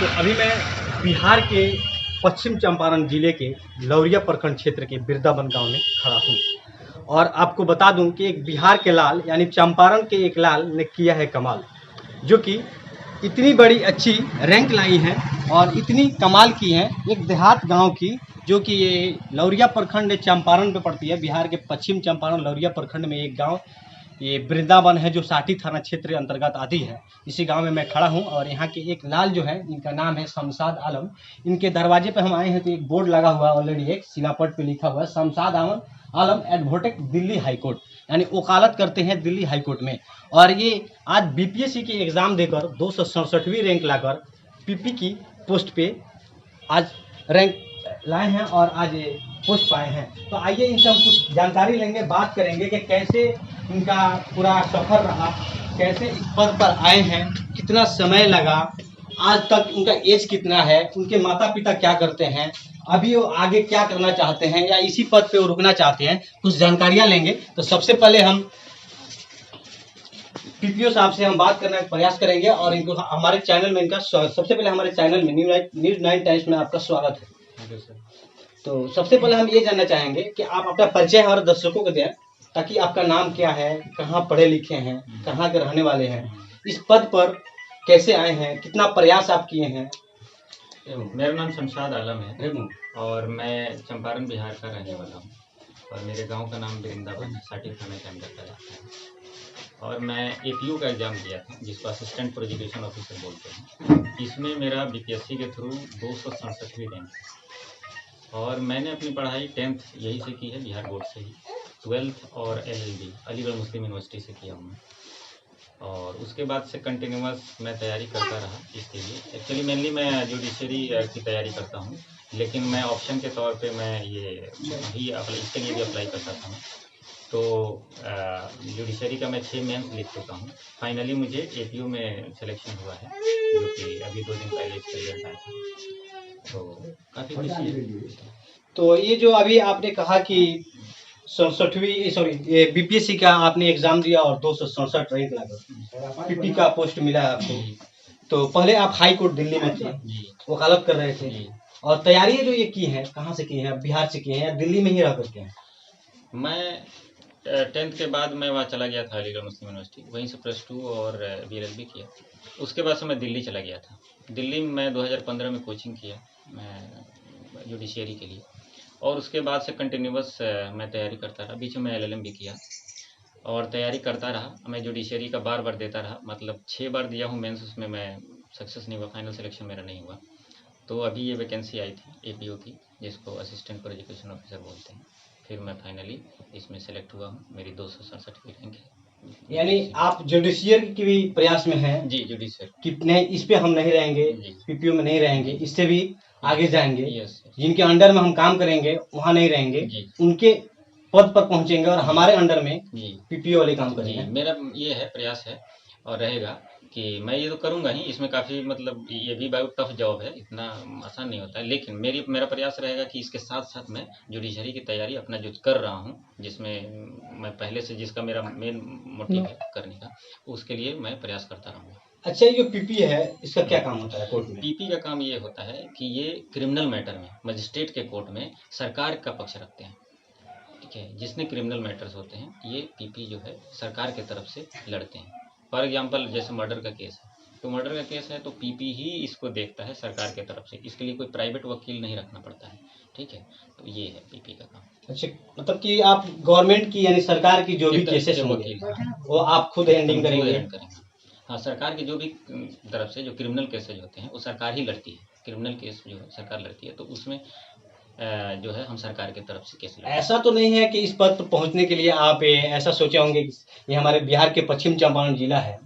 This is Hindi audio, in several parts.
तो अभी मैं बिहार के पश्चिम चंपारण जिले के लौरिया प्रखंड क्षेत्र के बिरदावन गांव में खड़ा हूं और आपको बता दूं कि एक बिहार के लाल यानी चंपारण के एक लाल ने किया है कमाल, जो कि इतनी बड़ी अच्छी रैंक लाई है और इतनी कमाल की है एक देहात गांव की, जो कि ये लौरिया प्रखंड चंपारण पे पड़ती है। बिहार के पश्चिम चंपारण लौरिया प्रखंड में एक गांव ये वृंदावन है, जो साठी थाना क्षेत्र अंतर्गत आती है। इसी गांव में मैं खड़ा हूं और यहाँ के एक लाल जो है, इनका नाम है शमशाद आलम। इनके दरवाजे पे हम आए हैं तो एक बोर्ड लगा हुआ है ऑलरेडी, एक शिलापट पे लिखा हुआ है शमशाद आलम एडवोकेट दिल्ली हाई कोर्ट, यानी वकालत करते हैं दिल्ली हाई कोर्ट में। और ये आज बीपीएससी की एग्जाम देकर 267वीं रैंक लाकर पीपी की पोस्ट पे आज रैंक लाए हैं और आज ये पोस्ट पाए हैं। तो आइए इनसे हम कुछ जानकारी लेंगे, बात करेंगे कि कैसे इनका पूरा सफर रहा, कैसे इस पद पर आए हैं, कितना समय लगा, आज तक उनका एज कितना है, उनके माता पिता क्या करते हैं, अभी वो आगे क्या करना चाहते हैं या इसी पद पे वो रुकना चाहते हैं, कुछ जानकारियां लेंगे। तो सबसे पहले हम पीपीओ साहब से हम बात करने का प्रयास करेंगे और इनको हमारे चैनल में इनका सबसे पहले हमारे चैनल में न्यूज़ 9 टाइम्स में आपका स्वागत है। तो सबसे पहले हम ये जानना चाहेंगे कि आप अपना परिचय हमारे दर्शकों को दें, ताकि आपका नाम क्या है, कहाँ पढ़े लिखे हैं, कहाँ के रहने वाले हैं, इस पद पर कैसे आए हैं, कितना प्रयास आप किए हैं। मेरा नाम शमशाद आलम है और मैं चंपारण बिहार का रहने वाला हूँ और मेरे गांव का नाम वृंदावन है, साठी थाना के अंदर का जाता है। और मैं एपीयू का एग्ज़ाम दिया था, जिसको असिस्टेंट प्रोजिक्यूशन ऑफिसर बोलते हैं। इसमें मेरा बीपीएससी के थ्रू 267वीं रैंक है और मैंने अपनी पढ़ाई 10th यही से की है, बिहार बोर्ड से ही। 12th और LLB अलीगढ़ मुस्लिम यूनिवर्सिटी से किया हूँ मैं। और उसके बाद से कंटिन्यूअस मैं तैयारी करता रहा इसके लिए। एक्चुअली मेनली मैं जुडिशरी की तैयारी करता हूँ, लेकिन मैं ऑप्शन के तौर पे मैं ये भी इसके लिए भी अप्लाई कर सकता हूँ। तो जुडिशरी का मैं 6 मेंस लिख चुका हूँ। फाइनली मुझे एपीयू में सिलेक्शन हुआ है, जो कि अभी 2 दिन पहले इसका रिजल्ट आया था। तो काफ़ी खुशी है। तो ये जो अभी आपने कहा कि 67वीं ये बीपीएससी का आपने एग्जाम दिया और 267 रैंक लाकर पीपी का पोस्ट मिला है आपको। तो पहले आप हाई कोर्ट दिल्ली में थे, वकालत कर रहे थे, और तैयारी जो ये की है कहाँ से की है, बिहार से की है या दिल्ली में ही रह करके हैं? मैं 10th के बाद मैं वहाँ चला गया था अलीगढ़ मुस्लिम यूनिवर्सिटी, वहीं से +2 और BLLB किया। उसके बाद से मैं दिल्ली चला गया था। दिल्ली में मैं 2015 में कोचिंग किया मैं जुडिशरी के लिए, और उसके बाद से कंटिन्यूअस मैं तैयारी करता रहा। बीच में LLM भी किया और तैयारी करता रहा। मैं जुडिशरी का बार बार देता रहा, मतलब 6 बार दिया हूँ मेंस, उसमें मैं सक्सेस नहीं हुआ, फाइनल सिलेक्शन मेरा नहीं हुआ। तो अभी ये वैकेंसी आई थी एपीओ की, जिसको असिस्टेंट प्रोजिक्यूशन ऑफिसर बोलते हैं। फिर मैं फाइनली इसमें सेलेक्ट हुआ हूँ। मेरी 267वीं रैंक है। यानी आप जुडिशियर की भी प्रयास में हैं? जी, जुडिशियर कितने इस पे हम नहीं रहेंगे, पीपीओ में नहीं रहेंगे, इससे भी आगे जाएंगे। जिनके अंडर में हम काम करेंगे वहाँ नहीं रहेंगे, उनके पद पर पहुंचेंगे और हमारे अंडर में पीपीओ वाले काम करेंगे। मेरा ये है, प्रयास है और रहेगा कि मैं ये तो करूँगा ही। इसमें काफ़ी मतलब ये भी बहुत टफ जॉब है, इतना आसान नहीं होता है, लेकिन मेरा प्रयास रहेगा कि इसके साथ साथ मैं जुडिशरी की तैयारी अपना जो कर रहा हूँ, जिसमें मैं पहले से जिसका मेरा मेन मोटिव है करने का, उसके लिए मैं प्रयास करता रहूँगा। अच्छा, ये जो पीपी है इसका क्या काम होता है कोर्ट में? पीपी का काम ये होता है कि ये क्रिमिनल मैटर में मजिस्ट्रेट के कोर्ट में सरकार का पक्ष रखते हैं। ठीक है, जिसमें क्रिमिनल मैटर्स होते हैं, ये पीपी जो है सरकार के तरफ से लड़ते हैं। फॉर एग्जांपल जैसे मर्डर का केस है, तो मर्डर का केस है तो पीपी ही इसको देखता है सरकार के तरफ से। इसके लिए कोई प्राइवेट वकील नहीं रखना पड़ता है। ठीक है, तो ये है पीपी का काम। अच्छा, मतलब कि आप गवर्नमेंट की यानी सरकार की जो भी केसेस होंगे वो आप खुद हैंडलिंग करेंगे? हाँ, सरकार की जो भी तरफ से जो क्रिमिनल केसेज होते हैं वो सरकार ही लड़ती है। क्रिमिनल केस जो है सरकार लड़ती है, तो उसमें जो है हम सरकार की तरफ से केस लड़ते हैं। ऐसा तो नहीं है कि इस पद पर पहुंचने के लिए आप ऐसा सोचे होंगे कि ये हमारे बिहार के पश्चिम चंपारण जिला है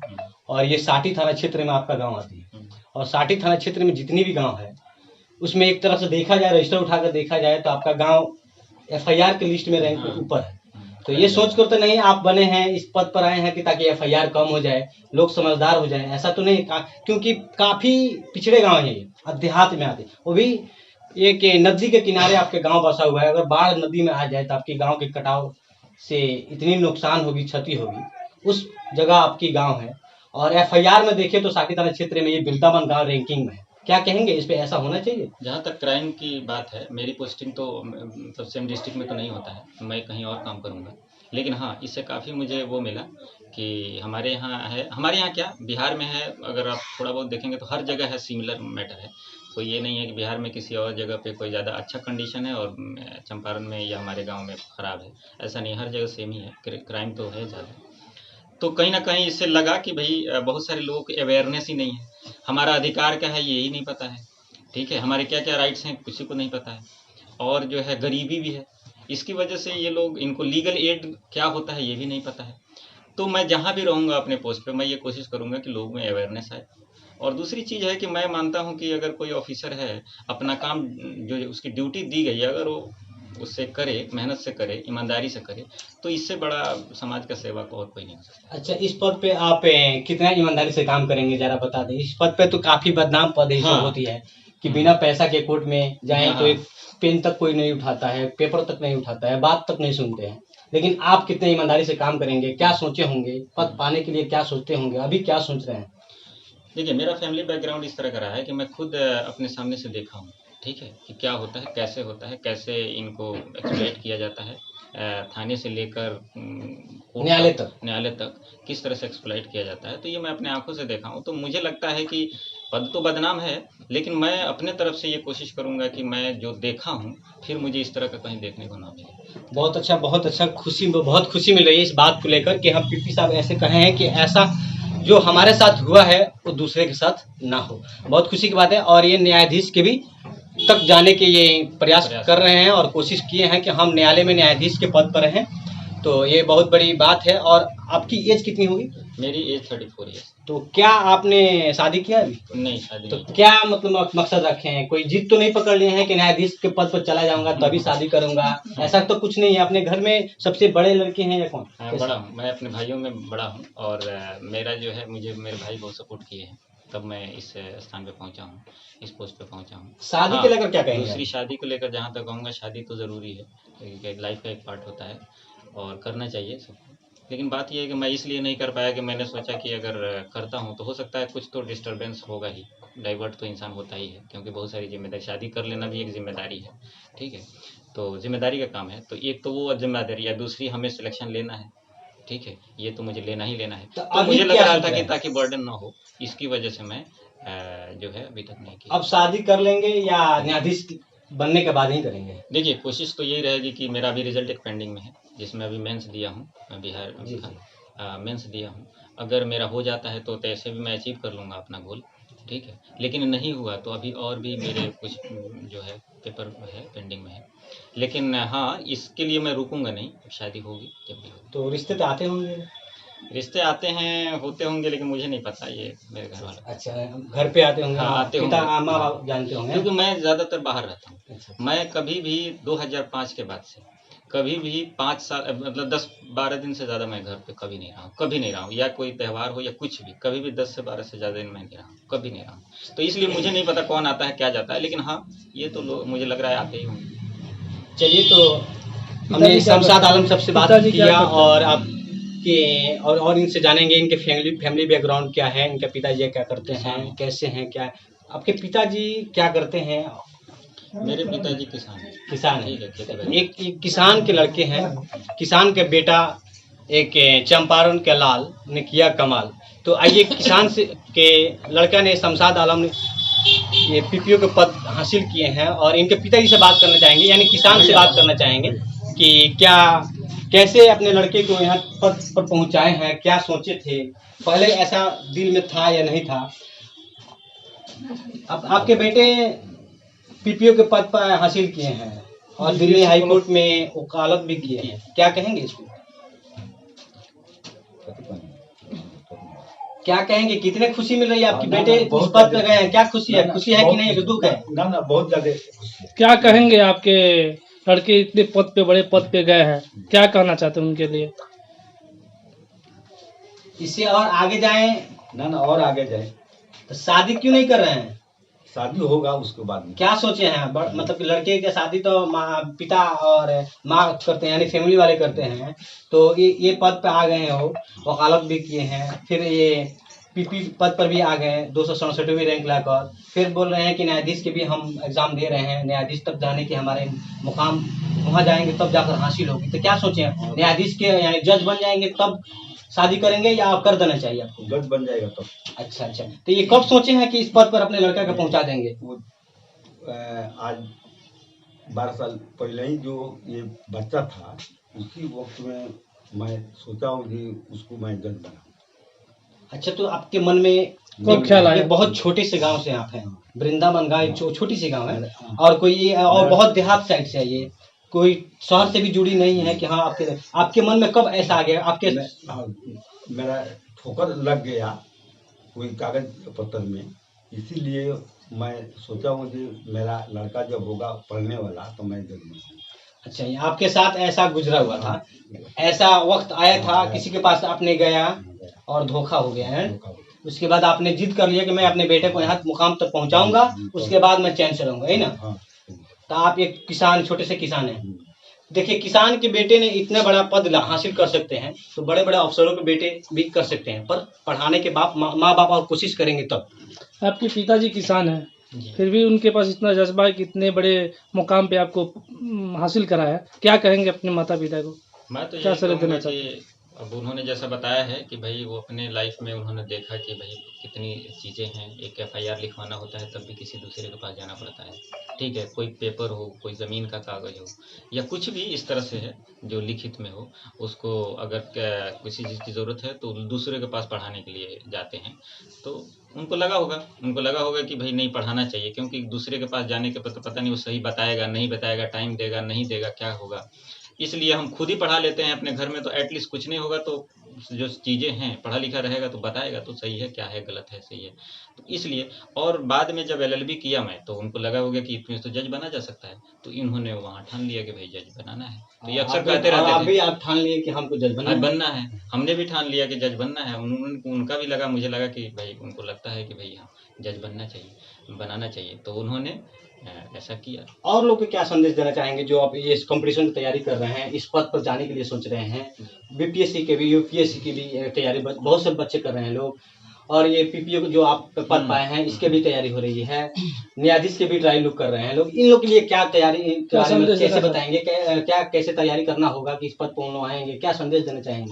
और ये साठी थाना क्षेत्र में आपका गांव आती है, और साठी थाना क्षेत्र में जितनी भी गांव है उसमें एक तरह से देखा जाए, रजिस्टर उठाकर देखा जाए तो आपका गांव FIR के लिस्ट में रैंक ऊपर है। तो ये सोचकर तो नहीं आप बने हैं, इस पद पर आए हैं कि ताकि FIR कम हो जाए, लोग समझदार हो जाए, ऐसा तो नहीं। क्योंकि काफी पिछड़े गांव है ये, देहात में आते, वो भी एक नदी के किनारे आपके गांव बसा हुआ है। अगर बाढ़ नदी में आ जाए तो आपके गांव के कटाव से इतनी नुकसान होगी, क्षति होगी, उस जगह आपकी गांव है। और FIR में देखें तो साठी थाना क्षेत्र में ये वृंदावन गांव रैंकिंग में है। क्या कहेंगे इस पे, ऐसा होना चाहिए? जहाँ तक क्राइम की बात है, मेरी पोस्टिंग तो मतलब सेम डिस्ट्रिक्ट में तो नहीं होता है, मैं कहीं और काम करूँगा। लेकिन हाँ, इससे काफ़ी मुझे वो मिला कि हमारे यहाँ है, हमारे यहाँ क्या बिहार में है, अगर आप थोड़ा बहुत देखेंगे तो हर जगह है, सिमिलर मैटर है। कोई ये नहीं है कि बिहार में किसी और जगह पे कोई ज़्यादा अच्छा कंडीशन है और चंपारण में या हमारे गांव में ख़राब है, ऐसा नहीं, हर जगह सेम ही है, क्राइम तो है ज़्यादा। तो कहीं ना कहीं इससे लगा कि भाई बहुत सारे लोगों को अवेयरनेस ही नहीं है, हमारा अधिकार क्या है यही नहीं पता है, ठीक है, हमारे क्या क्या राइट्स हैं किसी को नहीं पता है, और जो है गरीबी भी है, इसकी वजह से ये लोग, इनको लीगल एड क्या होता है ये भी नहीं पता है। तो मैं जहाँ भी रहूँगा अपने पोस्ट पे, मैं ये कोशिश करूँगा कि लोगों में अवेयरनेस आए। और दूसरी चीज़ है कि मैं मानता हूँ कि अगर कोई ऑफिसर है, अपना काम जो उसकी ड्यूटी दी गई है, अगर वो उससे करे, मेहनत से करे, ईमानदारी से करे, तो इससे बड़ा समाज का सेवक और कोई नहीं हो सकता। अच्छा, इस पद पे आप कितना ईमानदारी से काम करेंगे जरा बता दें। इस पद पे तो काफी बदनाम पद है, हाँ। होती है कि बिना पैसा के कोर्ट में जाए हाँ। तो एक पेन तक कोई नहीं उठाता है, पेपर तक नहीं उठाता है, बात तक नहीं सुनते हैं। लेकिन आप कितने ईमानदारी से काम करेंगे, क्या सोचे होंगे, पद पाने के लिए क्या सोचते होंगे, अभी क्या सोच रहे हैं? देखिए, मेरा फैमिली बैकग्राउंड इस तरह का रहा है कि मैं खुद अपने सामने से देखा हूँ, ठीक है, कि क्या होता है, कैसे इनको एक्सप्लॉइट किया जाता है, थाने से लेकर कोर्ट न्यायालय तक किस तरह से एक्सप्लॉइट किया जाता है। तो ये मैं अपने आंखों से देखा हूँ। तो मुझे लगता है कि पद तो बदनाम है, लेकिन मैं अपने तरफ से ये कोशिश करूँगा कि मैं जो देखा हूँ, फिर मुझे इस तरह का कहीं देखने को ना मिले। बहुत अच्छा, बहुत अच्छा, बहुत खुशी मिल रही है इस बात को लेकर कि हम पीपी साहब ऐसे कहे हैं कि ऐसा जो हमारे साथ हुआ है वो दूसरे के साथ ना हो। बहुत खुशी की बात है। और ये न्यायाधीश के भी तक जाने के ये प्रयास कर रहे हैं और कोशिश किए हैं कि हम न्यायालय में न्यायाधीश के पद पर रहें, तो ये बहुत बड़ी बात है। और आपकी एज कितनी होगी? मेरी एज 34 ईयर्स। तो क्या आपने शादी किया अभी? नहीं, शादी तो नहीं। क्या मतलब मकसद रखे हैं, कोई जिद तो नहीं पकड़ लिए हैं कि न्यायाधीश के पद पर चला जाऊंगा तभी शादी करूंगा? ऐसा तो कुछ नहीं है। अपने घर में सबसे बड़े लड़के हैं या कौन? बड़ा हूँ मैं, अपने भाइयों में बड़ा हूँ, और मेरा जो है, मुझे मेरे भाई बहुत सपोर्ट किए हैं, तब मैं इस स्थान पे पहुंचा हूँ, इस पोस्ट पे पहुंचा हूँ। शादी को लेकर क्या कहेंगे? दूसरी शादी को लेकर जहाँ तक कहूँगा, शादी तो ज़रूरी है, क्योंकि लाइफ का एक पार्ट होता है और करना चाहिए सबको। लेकिन बात यह है कि मैं इसलिए नहीं कर पाया कि मैंने सोचा कि अगर करता हूँ तो हो सकता है कुछ तो डिस्टर्बेंस होगा ही, डाइवर्ट तो इंसान होता ही है, क्योंकि बहुत सारी जिम्मेदारी, शादी कर लेना भी एक जिम्मेदारी है, ठीक है, तो जिम्मेदारी का काम है। तो एक तो वो जिम्मेदारी है, दूसरी हमें सिलेक्शन लेना है, ठीक है, ये तो मुझे लेना ही लेना है। तो मुझे लग रहा था कि ताकि बर्डन ना हो, इसकी वजह से मैं जो है अभी तक नहीं की। अब शादी कर लेंगे या न्यायाधीश बनने के बाद ही करेंगे? देखिए, कोशिश तो यही रहेगी कि मेरा अभी रिजल्ट एक पेंडिंग में है, जिसमें अभी मेंस दिया हूँ, मैं बिहार का मेंस दिया हूँ। अगर मेरा हो जाता है तो ऐसे भी मैं अचीव कर लूँगा अपना गोल, ठीक है। लेकिन नहीं हुआ तो अभी और भी मेरे कुछ जो है पेपर है, पेंडिंग में है। लेकिन हाँ, इसके लिए मैं रुकूंगा नहीं, शादी होगी जब भी होगी। तो रिश्ते तो आते होंगे? रिश्ते आते हैं, होते होंगे, लेकिन मुझे नहीं पता, ये मेरे घर वाले। अच्छा, घर पे आते होंगे? हाँ, आते पिता होंगे। माँ बाप जानते होंगे? क्योंकि मैं ज़्यादातर बाहर रहता हूँ। अच्छा। मैं कभी भी 2005 के बाद से कभी भी 5 साल, मतलब 10-12 दिन से ज़्यादा मैं घर पे कभी नहीं रहा हूँ, कभी नहीं रहा हूँ, या कोई त्यौहार हो या कुछ भी, कभी भी 10 से 12 से ज़्यादा दिन मैं नहीं रहा हूँ, कभी नहीं रहा हूँ। तो इसलिए मुझे नहीं पता कौन आता है, क्या जाता है, लेकिन हाँ, ये तो लोग मुझे लग रहा है आते ही होंगे। चलिए, तो हमने शमशाद आलम साहब से बात किया और आपके और इनसे जानेंगे इनके फैमिली बैकग्राउंड क्या है, इनके पिताजी क्या करते हैं, कैसे हैं, क्या आपके पिताजी क्या करते हैं? मेरे पिताजी किसान हैं। है। एक किसान के लड़के हैं, किसान के बेटा एक चंपारण के लाल ने किया कमाल। तो आइए, किसान से के लड़का ने, शमशाद आलम ने ये पीपीओ के पद हासिल किए हैं और इनके पिताजी से बात करना चाहेंगे, यानी किसान से बात करना चाहेंगे कि कैसे अपने लड़के को यहाँ पद पर पहुँचाए हैं, क्या सोचे थे, पहले ऐसा दिल में था या नहीं था? अब आपके बेटे पीपीओ के पद पर हासिल किए हैं और दिल्ली हाई कोर्ट में वकालत भी किए हैं, क्या कहेंगे इसको? क्या कहेंगे, कितने खुशी मिल रही है आपके बेटे इस पद पे गए हैं? क्या खुशी है कि नहीं, दुख है? ना बहुत ज्यादा। क्या कहेंगे, आपके लड़के इतने पद पे, बड़े पद पे गए हैं, क्या कहना चाहते हैं उनके लिए? इससे और आगे जाएं? ना और आगे जाए। तो शादी क्यों नहीं कर रहे हैं? शादी होगा उसके बाद में। क्या सोचे हैं? मतलब लड़के की शादी तो पिता और माँ करते हैं, यानी फैमिली वाले करते हैं। तो ये पद पे आ गए हो, वकालत भी किए हैं, फिर ये पीपी पद पर भी आ गए, 267वीं रैंक लाकर, फिर बोल रहे हैं कि न्यायाधीश के भी हम एग्जाम दे रहे हैं, न्यायाधीश तक जाने के हमारे मुकाम वहाँ जाएंगे तब जाकर हासिल होगी। तो क्या सोचे हैं, न्यायाधीश के यानी जज बन जाएंगे तब शादी करेंगे या आप कर देना चाहिए आपको? जज बन जाएगा तो। अच्छा अच्छा, तो ये कब सोचे हैं कि इस पद पर अपने लड़का को पहुंचा देंगे? वो आज 12 साल पहले ही जो ये बच्चा था उसी वक्त में मैं सोचा हूँ कि उसको मैं जज बनाऊँ। अच्छा, तो आपके मन में कब ख्याल आया? एक बहुत छोटे से गांव से आप हैं, वृंदावन गांव एक छोटी सी गांव है, और कोई ये और बहुत देहात साइड से है, ये कोई शहर से भी जुड़ी नहीं है कि हाँ आपके मन में कब ऐसा आ गया आपके? मेरा ठोकर लग गया कोई कागज पत्र में, इसीलिए मैं सोचा हूँ कि मेरा लड़का जब होगा पढ़ने वाला तो मैं जज बनाऊँ। अच्छा, ये आपके साथ ऐसा गुजरा हुआ था, ऐसा वक्त आया था किसी के पास आपने गया और धोखा हो गया है, उसके बाद आपने जिद कर लिया कि मैं अपने बेटे को यहाँ मुकाम तक पहुँचाऊंगा, उसके बाद मैं चैन से रहूंगा, है ना? हाँ। तो आप एक किसान, छोटे से किसान हैं। देखिए, किसान के बेटे ने इतना बड़ा पद हासिल कर सकते हैं तो बड़े बड़े अफसरों के बेटे भी कर सकते हैं, पर पढ़ाने के माँ बाप और कोशिश करेंगे तब। आपके पिताजी किसान हैं, जी। फिर भी उनके पास इतना जज्बा है कि इतने बड़े मुकाम पे आपको हासिल कराया, क्या कहेंगे अपने माता पिता को? मैं तो क्या यही सलाह कहूँगा देना चाहते कि अब उन्होंने जैसा बताया है कि भाई वो अपने लाइफ में उन्होंने देखा कि भाई कितनी चीज़ें हैं, एक एफआईआर लिखवाना होता है तब भी किसी दूसरे के पास जाना पड़ता है, ठीक है, कोई पेपर हो, कोई ज़मीन का कागज़ हो या कुछ भी इस तरह से है जो लिखित में हो, उसको अगर किसी चीज़ की ज़रूरत है तो दूसरे के पास पढ़ाने के लिए जाते हैं। तो उनको लगा होगा कि भाई नहीं पढ़ाना चाहिए, क्योंकि दूसरे के पास जाने के पता नहीं वो सही बताएगा, नहीं बताएगा, टाइम देगा, नहीं देगा, क्या होगा। इसलिए हम खुद ही पढ़ा लेते हैं अपने घर में, तो एटलीस्ट कुछ नहीं होगा तो जो चीज़ें हैं पढ़ा लिखा रहेगा तो बताएगा तो सही है, क्या है, गलत है, सही है। तो इसलिए और बाद में जब एलएलबी किया मैं तो उनको लगा होगा कि इसमें तो जज बना जा सकता है, तो इन्होंने वहाँ ठान लिया कि भाई जज बनाना है। तो ये अक्सर कहते रहते थे, आप ठान लिए कि हमको जज बनना है, हमने भी ठान लिया कि जज बनना है। उनका भी लगा, मुझे लगा कि भाई उनको लगता है कि भाई हाँ जज बनना चाहिए, बनाना चाहिए, तो उन्होंने ऐसा किया। और लोग को क्या संदेश देना चाहेंगे जो आप ये कंपटीशन की तैयारी कर रहे हैं, इस पद पर जाने के लिए सोच रहे हैं, बीपीएससी के भी, यूपीएससी की भी तैयारी बहुत से बच्चे कर रहे हैं लोग, और ये पीपीओ जो आप पद पाए हैं इसके भी तैयारी हो रही है, न्यायाधीश के भी ट्राई लोग कर रहे हैं लोग, इन लोग के लिए क्या तैयारी कैसे बताएंगे, क्या कैसे तैयारी करना होगा कि इस पद पर लोग आएंगे, क्या संदेश देना चाहेंगे?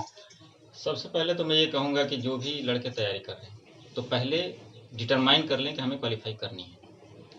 सबसे पहले तो मैं ये कहूँगा कि जो भी लड़के तैयारी कर रहे हैं तो पहले डिटरमाइन कर लें कि हमें क्वालिफाई करनी है,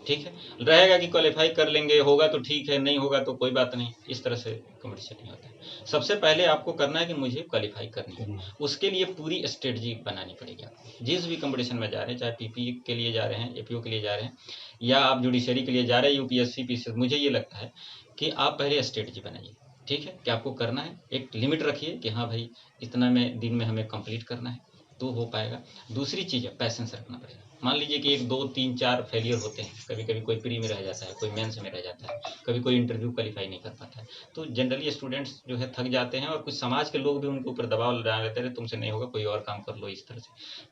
ठीक है, रहेगा कि क्वालिफाई कर लेंगे, होगा तो ठीक है, नहीं होगा तो कोई बात नहीं, इस तरह से कंपटीशन नहीं होता है। सबसे पहले आपको करना है कि मुझे क्वालिफाई करनी है, उसके लिए पूरी स्ट्रेटजी बनानी पड़ेगी आपको। जिस भी कंपटीशन में जा रहे हैं, चाहे पीपी के लिए जा रहे हैं, एपीओ के लिए जा रहे हैं, या आप जुडिशरी के लिए जा रहे हैं, यूपीएससी पीसीएस, मुझे ये लगता है कि आप पहले स्ट्रेटजी बनाइए, ठीक है, कि आपको करना है, एक लिमिट रखिए कि हाँ भाई इतना में दिन में हमें कंप्लीट करना है, तो हो पाएगा। दूसरी चीज़ है पैसेंस रखना पड़ेगा। मान लीजिए कि 1 2 3 4 फेलियर होते हैं, कभी कभी कोई प्री में रह जाता है, कोई मेंस में रह जाता है, कभी कोई इंटरव्यू क्वालिफाई नहीं कर पाता है, तो जनरली स्टूडेंट्स जो है थक जाते हैं, और कुछ समाज के लोग भी उनके ऊपर दबाव डाल देते हैं, तुमसे नहीं होगा, कोई और काम कर लो, इस तरह से।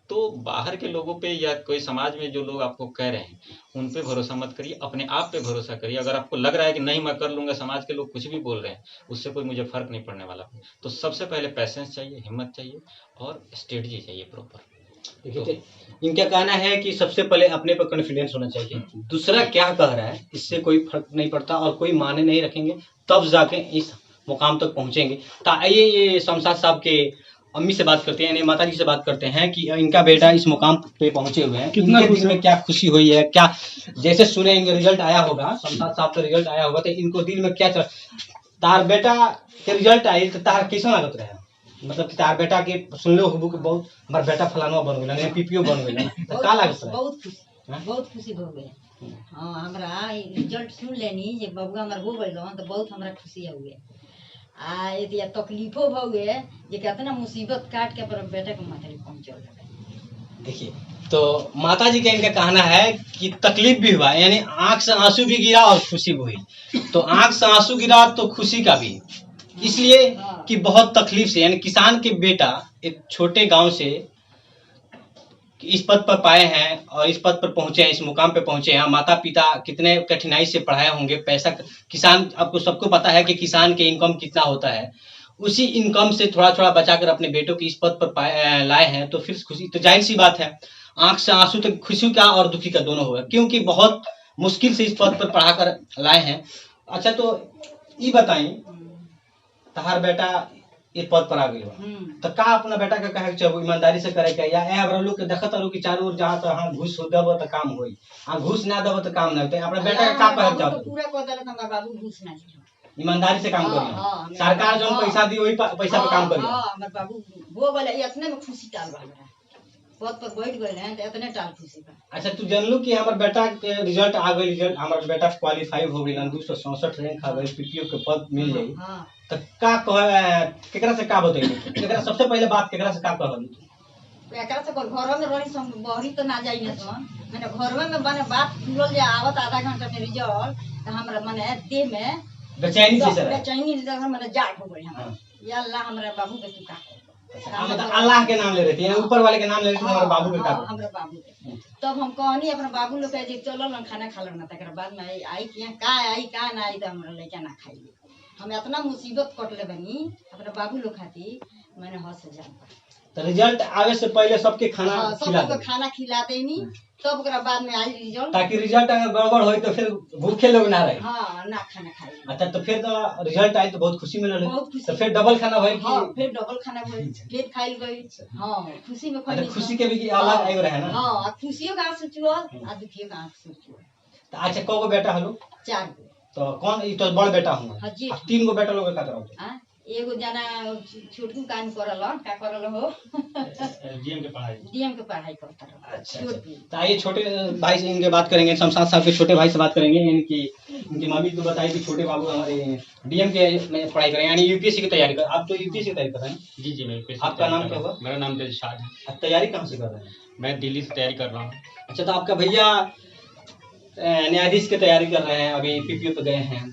तो बाहर के लोगों पे या कोई समाज में जो लोग आपको कह रहे हैं उन पे भरोसा मत करिए, अपने आप पे भरोसा करिए। अगर आपको लग रहा है कि नहीं मैं कर लूँगा, समाज के लोग कुछ भी बोल रहे हैं, उससे कोई मुझे फ़र्क नहीं पड़ने वाला, तो सबसे पहले पैसेंस चाहिए, हिम्मत चाहिए और स्ट्रेटजी चाहिए प्रॉपर। देखिए, इनका कहना है कि सबसे पहले अपने पर कॉन्फिडेंस होना चाहिए, दूसरा क्या कह रहा है इससे कोई फर्क नहीं पड़ता, और कोई माने नहीं रखेंगे तब जाके इस मुकाम तक पहुंचेंगे। तो आइए ये शमशाद साहब के अम्मी से बात करते हैं, यानी माता जी से बात करते हैं कि इनका बेटा इस मुकाम पे पहुंचे हुए हैं, कितना इनके खुश दिल में क्या खुशी हुई है, क्या जैसे सुने इनका रिजल्ट आया होगा, शमशाद साहब का रिजल्ट आया होगा, तो इनको दिल में क्या तार बेटा के रिजल्ट आई तो तार कैसा लागत रहे, मतलब कि तार बेटा के सुनले होबू कि बहुत हमार बेटा फलाना बन गेल ने, पीपीओ बन गेल, तो का लागत रहे? बहुत खुशी हो गए। हाँ, हमरा रिजल्ट सुन लेनी जे बबुआ हमार हो गइल तो बहुत हमरा खुशी हो गए, आ ये तकलीफो हो गए जे कितना मुसीबत काट के पर बेटा के माथे पहुंचल। देखिए, तो माता जी का इनका कहना है कि तकलीफ भी हुआ, यानी आंख से आंसू भी गिरा और खुशी भी हुई, तो आंख से आंसू गिरा तो खुशी का भी, इसलिए कि बहुत तकलीफ से, यानी किसान के बेटा एक छोटे गांव से इस पद पर पाए हैं और इस पद पर पहुंचे हैं, इस मुकाम पे पहुंचे हैं। माता पिता कितने कठिनाई से पढ़ाए होंगे, पैसा, किसान, आपको सबको पता है कि किसान के इनकम कितना होता है, उसी इनकम से थोड़ा थोड़ा बचाकर अपने बेटों की इस पद पर लाए हैं, तो फिर खुशी तो जाहिर सी बात है, आंख से आंसू तो खुशी का और दुखी का दोनों होगा, क्योंकि बहुत मुश्किल से इस पद पर पढ़ा कर लाए हैं। अच्छा, तो ये बताई तहार बेटा इस पद पर आ गई तो का अपना बेटा का कहे चाहो ईमानदारी से करे के, या हमरा लोग के देखत रहो कि चारों ओर जहां तहां घूस हो देबो तो काम होई, आ घूस ना देबो तो काम ना होते। अपना बेटा का कहे चाहो पूरा कह देलक हमर बाबू घूस ना ली। ईमानदारी से काम करिए, हाँ, सरकार जो हाँ, पैसा दी वही पैसा पे काम करिए। हां हमर बाबू वो बोले इतने में खुशी टाल बा हमरा पद पर बैठ गए हैं तो इतने टाल खुशी बा। अच्छा, तू जानलू कि हमार बेटा के रिजल्ट आ गई, रिजल्ट हमार बेटा क्वालीफाई हो गई, 264 रैंक आ गई, पीपीओ के पद मिल जाई, हां तो का कह केकरा से का बतैली, केकरा सबसे पहले बात केकरा से का कहली तू? एकरा से घर में रही सम बहरी तो ना जाई न सन मैंने घर में माने बात खुलल जे आवत आधा घंटा में रिजल्ट तो हमरा माने देह में बेचैनी से रहे, बेचैनी से माने जाग हो गई हमरा, या अल्लाह हमरा बाबू के तू का मतलब अल्लाह के नाम ले रही थी, ऊपर वाले के नाम ले रही थी, हमारे बाबू के का हमरा बाबू के। तब हम कहनी अपना बाबू लोग के जे चलो ना खाना खा लो ना, तकर बाद में आई कि का आई का ना आई तो हमरा लइका ना खाई। हम इतना मुसीबत कटले बनी अपने बाबू लोग खातिर मैंने हंस जान। तो रिजल्ट आवे से पहले सबके खाना खिला सबको खाना खिला देनी, तब ओकरा बाद में आई रिजल्ट, ताकि रिजल्ट अगर गड़बड़ होई तो फिर भूखे लोग ना रहे। हां ना खाना खाई। अच्छा, तो फिर तो रिजल्ट आई तो बहुत खुशी मिलल, बहुत खुशी। तो फिर डबल खाना भइल हां कि फिर डबल खाना भइल, फिर खाइल गई। हां खुशी में अच्छा, खाई। खुशी के भी अलग आयो रहे ना। हां खुशियों का आंसू चुआ आ दुखियों का आंसू चुआ। तो अच्छा, कगो बेटा हलो? 4 गो। तो कौन ई तो बड़ बेटा हूं? हां जी। 3 गो बेटा लोग का तरह हां एगो जना छोटू काम करल का करल हो डीएम डीएम के पढ़ाई करता रहो। अच्छा, तो आइए छोटे भाई से इनके बात करेंगे, शमशाद साहब के छोटे भाई से बात करेंगे। इनकी मम्मी तो बताई कि छोटे बाबू हमारे डीएम के में पढ़ाई करें, यानी यूपीएससी की तैयारी कर। आप तो यूपीएससी की तैयारी कर रहे हैं? जी जी, मैं यूपीएससी आपका नाम क्या हुआ? मेरा नाम दिलशाद है। आप तैयारी कहाँ से कर रहे हैं? मैं दिल्ली से तैयारी कर रहा हूँ। अच्छा, तो आपका भैया न्यायाधीश की तैयारी कर रहे हैं, अभी पीपीओ पे गए हैं,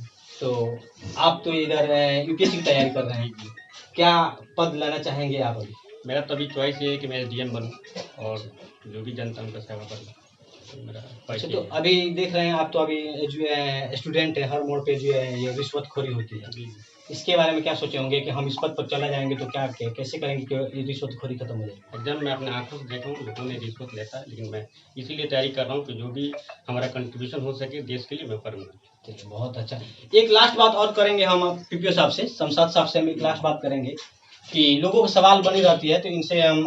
तो आप तो इधर यूपीएससी की तैयारी कर रहे हैं, क्या पद लेना चाहेंगे आप अभी? मेरा तो अभी चॉइस ये है कि मैं डीएम बनूं और जो भी जनता उनका सेवा करूं, मेरा अच्छा, तो अभी देख रहे हैं आप तो अभी जो है स्टूडेंट है, हर मोड़ पे जो है ये रिश्वतखोरी होती है, इसके बारे में क्या सोचे होंगे कि हम इस पद पर चला जाएंगे तो क्या कैसे करेंगे कि ये रिश्वतखोरी खत्म हो जाए? एकदम मैं अपने आंखों से देखा हूँ लोगों ने रिश्वत लेता है, लेकिन मैं इसीलिए तैयारी कर रहा हूँ कि जो भी हमारा कंट्रीब्यूशन हो सके देश के लिए मैं करूँगा। ठीक है, बहुत अच्छा। एक लास्ट बात और करेंगे हम पीपीओ साहब से, शमशाद साहब से हम एक लास्ट बात करेंगे कि लोगों को सवाल बनी रहती है, तो इनसे हम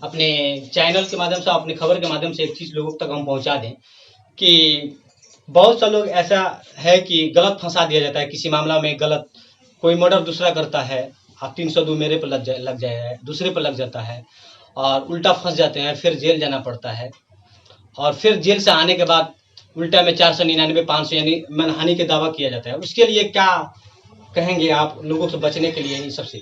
अपने चैनल के माध्यम से, अपने खबर के माध्यम से एक चीज़ लोगों तक हम पहुंचा दें कि बहुत सा लोग ऐसा है कि गलत फंसा दिया जाता है किसी मामला में, गलत कोई मर्डर दूसरा करता है, आप 302 मेरे पर लग जाए दूसरे पर लग जाता है और उल्टा फंस जाते हैं, फिर जेल जाना पड़ता है और फिर जेल से आने के बाद उल्टा में 499 500 यानी मनहानि के दावा किया जाता है। उसके लिए क्या कहेंगे आप लोगों से बचने के लिए इन सबसे?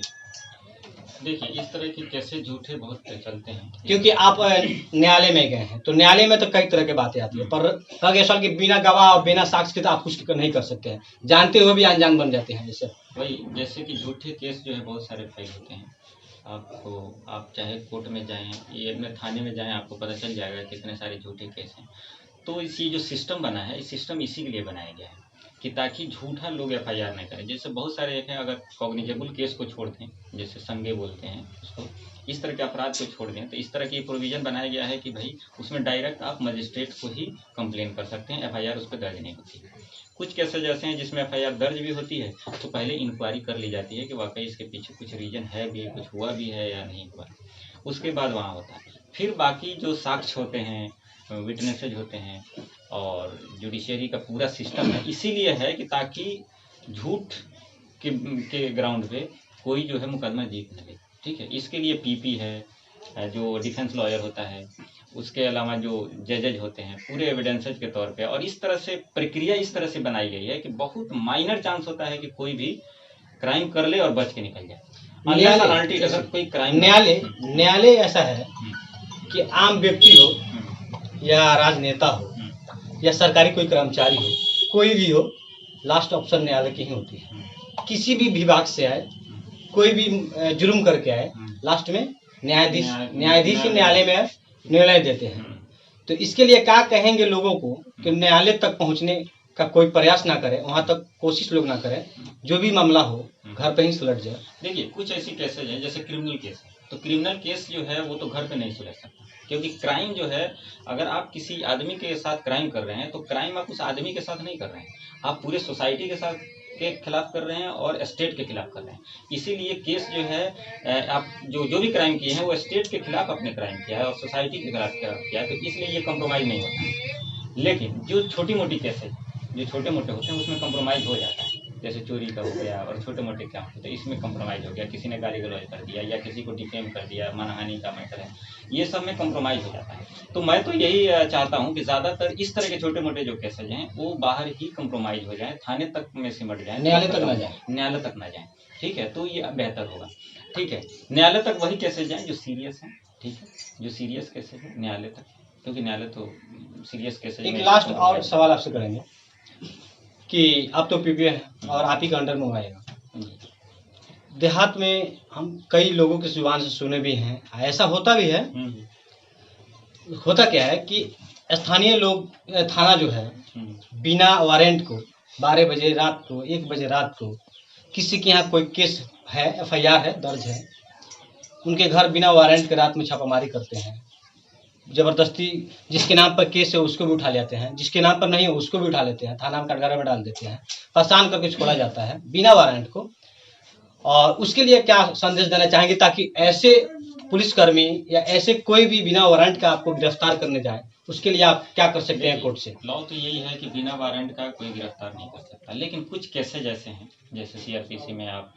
देखिए, इस तरह की केसेस झूठे बहुत चलते हैं, क्योंकि आप न्यायालय में गए हैं, तो न्यायालय में तो कई तरह की बातें आती है, पर रह सवाल कि बिना गवाह और बिना साक्ष्य के तो आप कुछ नहीं कर सकते हैं, जानते हुए भी अनजान बन जाते हैं। जैसे कि झूठे केस जो है बहुत सारे फाइल होते हैं। आप चाहे कोर्ट में जाएं, ये अपने थाने में जाएं, आपको पता चल जाएगा कितने सारे झूठे केस हैं। तो इसी जो सिस्टम बना है, इस सिस्टम इसी के लिए बनाया गया है कि ताकि झूठा लोग एफआईआर नहीं करें। जैसे बहुत सारे एक हैं, अगर कॉग्निजेबल केस को छोड़ दें, जैसे संगे बोलते हैं उसको, इस तरह के अपराध को छोड़ दें, तो इस तरह की प्रोविज़न बनाया गया है कि भाई उसमें डायरेक्ट आप मजिस्ट्रेट को ही कंप्लेन कर सकते हैं, एफआईआर उस पर दर्ज नहीं होती। कुछ केसेज ऐसे हैं जिसमें एफआईआर दर्ज भी होती है, तो पहले इंक्वायरी कर ली जाती है कि वाकई इसके पीछे कुछ रीजन है भी, कुछ हुआ भी है या नहीं हुआ, उसके बाद वहाँ होता है। फिर बाकी जो साक्ष्य होते हैं, विटनेसेज होते हैं और जुडिशरी का पूरा सिस्टम है, इसीलिए है कि ताकि झूठ के ग्राउंड पे कोई जो है मुकदमा जीत न ले। ठीक है, इसके लिए पीपी है, जो डिफेंस लॉयर होता है, उसके अलावा जो जजेज होते हैं, पूरे एविडेंसेज के तौर पे, और इस तरह से प्रक्रिया इस तरह से बनाई गई है कि बहुत माइनर चांस होता है कि कोई भी क्राइम कर ले और बच के निकल जाए। कोई क्राइम न्यायालय ऐसा है कि आम व्यक्ति हो या राजनेता हो या सरकारी कोई कर्मचारी हो, कोई भी हो, लास्ट ऑप्शन न्यायालय की ही होती है। किसी भी विभाग से आए, कोई भी जुर्म करके आए, लास्ट में न्यायाधीश ही न्यायालय में निर्णय देते हैं। तो इसके लिए क्या कहेंगे लोगों को कि न्यायालय तक पहुंचने का कोई प्रयास ना करे, वहाँ तक कोशिश लोग ना करें, जो भी मामला हो घर पे ही सुलझ जाए। देखिए कुछ ऐसी केसेज हैं जैसे क्रिमिनल केस है, तो क्रिमिनल केस जो है वो तो घर पे नहीं सुलझ सकता, क्योंकि क्राइम जो है, अगर आप किसी आदमी के साथ क्राइम कर रहे हैं तो क्राइम आप उस आदमी के साथ नहीं कर रहे हैं, आप पूरे सोसाइटी के साथ के खिलाफ कर रहे हैं और स्टेट के खिलाफ कर रहे हैं। इसीलिए केस जो है आप जो भी क्राइम किए हैं वो स्टेट के खिलाफ आपने क्राइम किया है और सोसाइटी के खिलाफ किया है, तो इसलिए ये कंप्रोमाइज़ नहीं होता है। लेकिन जो छोटी मोटी केस है, जो छोटे मोटे होते हैं उसमें कंप्रोमाइज़ हो जाता है, जैसे चोरी का हो गया और छोटे मोटे काम होते हैं, इसमें कंप्रोमाइज़ हो गया, किसी ने गाली गलौज कर दिया या किसी को डिफेम कर दिया, मानहानि का मैटर है, ये सब में कंप्रोमाइज़ हो जाता है। तो मैं तो यही चाहता हूँ कि ज़्यादातर इस तरह के छोटे मोटे जो केसेज हैं वो बाहर ही कंप्रोमाइज़ हो जाए, थाने तक में सिमट जाए, न्यायालय तक ना जाए। न्यायालय तक ना जाए, ठीक है, तो ये बेहतर होगा। ठीक है, न्यायालय तक वही केसेज जाएँ जो सीरियस हैं, ठीक है, जो सीरियस केसेज हैं न्यायालय तक, क्योंकि न्यायालय तो सीरियस केसेज एक में लास्ट और सवाल आपसे करेंगे कि आप तो पीपीओ हैं और आप ही का अंडर में आएगा। देहात में हम कई लोगों की जुबान से सुने भी हैं, ऐसा होता भी है, होता क्या है कि स्थानीय लोग, थाना जो है बिना वारंट को 12 बजे रात को, 1 बजे रात को किसी के यहाँ कोई केस है, एफआईआर है, दर्ज है, उनके घर बिना वारंट के रात में छापामारी करते हैं, जबरदस्ती जिसके नाम पर केस है उसको भी उठा लेते हैं, जिसके नाम पर नहीं है उसको भी उठा लेते हैं, थाना में कटघरे में डाल देते हैं, परेशान करके छोड़ा जाता है बिना वारंट को। और उसके लिए क्या संदेश देना चाहेंगे ताकि ऐसे पुलिसकर्मी या ऐसे कोई भी बिना वारंट का आपको गिरफ्तार करने जाए, उसके लिए आप क्या कर सकते हैं कोर्ट से? लॉ तो यही है कि बिना वारंट का कोई गिरफ्तार नहीं कर सकता, लेकिन कुछ केसेज ऐसे हैं, जैसे सीआरपीसी में आप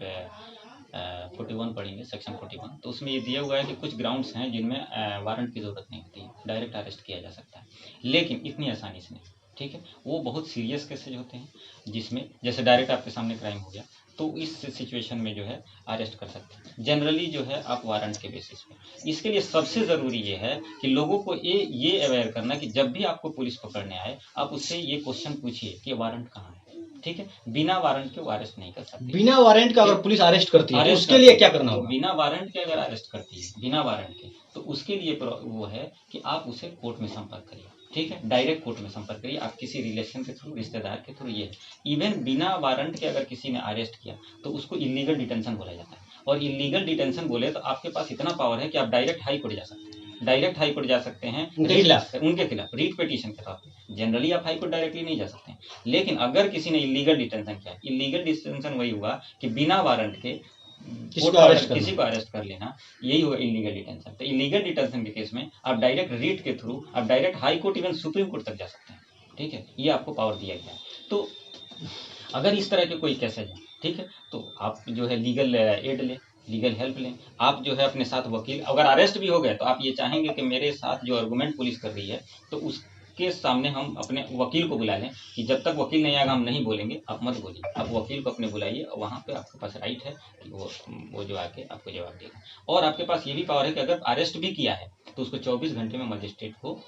41 पढ़ेंगे, सेक्शन 41, तो उसमें ये दिया हुआ है कि कुछ ग्राउंड्स हैं जिनमें वारंट की ज़रूरत नहीं होती है, डायरेक्ट अरेस्ट किया जा सकता है, लेकिन इतनी आसानी से नहीं, ठीक है। वो बहुत सीरियस केसेज होते हैं जिसमें जैसे डायरेक्ट आपके सामने क्राइम हो गया, तो इस सिचुएशन में जो है अरेस्ट कर सकते हैं, जनरली जो है आप वारंट के बेसिस पे। इसके लिए सबसे ज़रूरी ये है कि लोगों को ये अवेयर करना कि जब भी आपको पुलिस पकड़ने आए, आप उससे ये क्वेश्चन पूछिए कि वारंट कहाँ है, ठीक है। बिना वारंट के वो अरेस्ट नहीं कर सकते। बिना वारंट का अगर पुलिस अरेस्ट करती है तो उसके लिए क्या करना होगा? बिना वारंट के अगर अरेस्ट करती है, बिना वारंट के, तो उसके लिए वो है कि आप उसे कोर्ट में संपर्क करिए, ठीक है, डायरेक्ट कोर्ट में संपर्क करिए, आप किसी रिलेशन के थ्रू, रिश्तेदार के थ्रू। ये इवन बिना वारंट के अगर किसी ने अरेस्ट किया तो उसको इलीगल डिटेंशन बोला जाता है, और इलीगल डिटेंशन बोले तो आपके पास इतना पावर है कि आप डायरेक्ट हाई कोर्ट जा सकते हैं, डायरेक्ट हाई कोर्ट जा सकते हैं उनके खिलाफ रीट पिटीशन के तौर पर। जनरली आप हाई कोर्ट डायरेक्टली नहीं जा सकते हैं, लेकिन अगर किसी ने इलीगल डिटेंशन किया, इलीगल डिटेंशन वही हुआ कि बिना वारंट के किसी को अरेस्ट कर लेना, यही हुआ इलीगल डिटेंशन। तो इलीगल डिटेंशन के केस में आप डायरेक्ट रीट के थ्रू, आप direct high court, even supreme court तक जा सकते हैं, ठीक है, ये आपको पावर दिया गया है। तो अगर इस तरह के कोई केसेज है, ठीक है, तो आप जो है लीगल एड लें, लीगल हेल्प लें। आप जो है अपने साथ वकील, अगर अरेस्ट भी हो गए तो आप ये चाहेंगे कि मेरे साथ जो आर्गूमेंट पुलिस कर रही है, तो उसके सामने हम अपने वकील को बुला लें कि जब तक वकील नहीं आएगा हम नहीं बोलेंगे, आप मत बोलिए, आप वकील को अपने बुलाइए, और वहाँ पे आपके पास राइट है कि वो जो आके आपको जवाब देगा। और आपके पास ये भी पावर है कि अगर अरेस्ट भी किया है तो उसको 24 घंटे में मजिस्ट्रेट को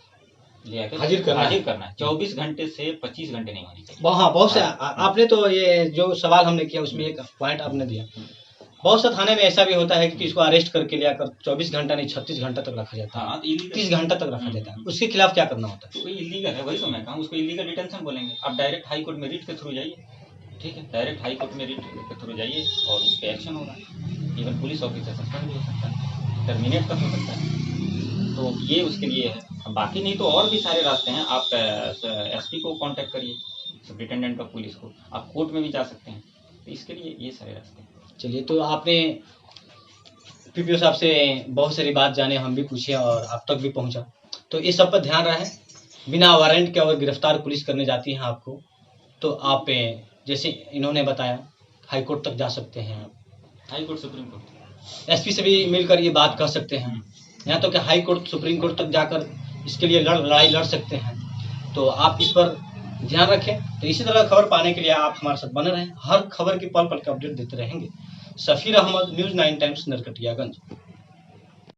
ले आकर हाजिर करना है। 24 घंटे से 25 घंटे नहीं होनी चाहिए। हाँ, बहुत से आपने तो ये जो सवाल हमने किया उसमें एक पॉइंट आपने दिया, बहुत से थाने में ऐसा भी होता है कि किसको अरेस्ट करके ले आकर 24 घंटा नहीं 36 घंटा तक रखा जाता है, 30 घंटा तक रखा जाता है, उसके खिलाफ क्या करना होता है? तो इलीगल है, वही तो मैं कहूँ, उसको इलीगल डिटेंशन बोलेंगे। आप डायरेक्ट हाई कोर्ट में रीट के थ्रू जाइए, ठीक है, डायरेक्ट हाई कोर्ट में रीट के थ्रू जाइए और उस पर एक्शन होगा। इवन पुलिस ऑफिसर सस्पेंड भी हो सकता है, टर्मिनेट तक हो सकता है, तो ये उसके लिए है। बाकी नहीं तो और भी सारे रास्ते हैं। आप एसपी को कांटेक्ट करिए, सुप्रिटेंडेंट ऑफ पुलिस को, आप कोर्ट में भी जा सकते हैं, तो इसके लिए ये सारे रास्ते हैं। चलिए, तो आपने पीपीओ साहब से बहुत सारी बात जाने, हम भी पूछे और आप तक भी पहुंचा, तो इस सब पर ध्यान रहे। बिना वारंट के अगर गिरफ्तार पुलिस करने जाती है आपको, तो आप जैसे इन्होंने बताया हाई कोर्ट तक जा सकते हैं, आप high court, supreme court, SP से भी मिलकर ये बात कर सकते हैं, यहाँ तो कि हाई कोर्ट, सुप्रीम कोर्ट तक जाकर इसके लिए लड़ाई लड़ सकते हैं। तो आप इस पर ध्यान रखें। तो इसी तरह खबर पाने के लिए आप हमारे साथ बने रहें, हर खबर की पल पल के अपडेट देते रहेंगे। सफीर अहमद, न्यूज़ 9 टाइम्स, नरकटियागंज।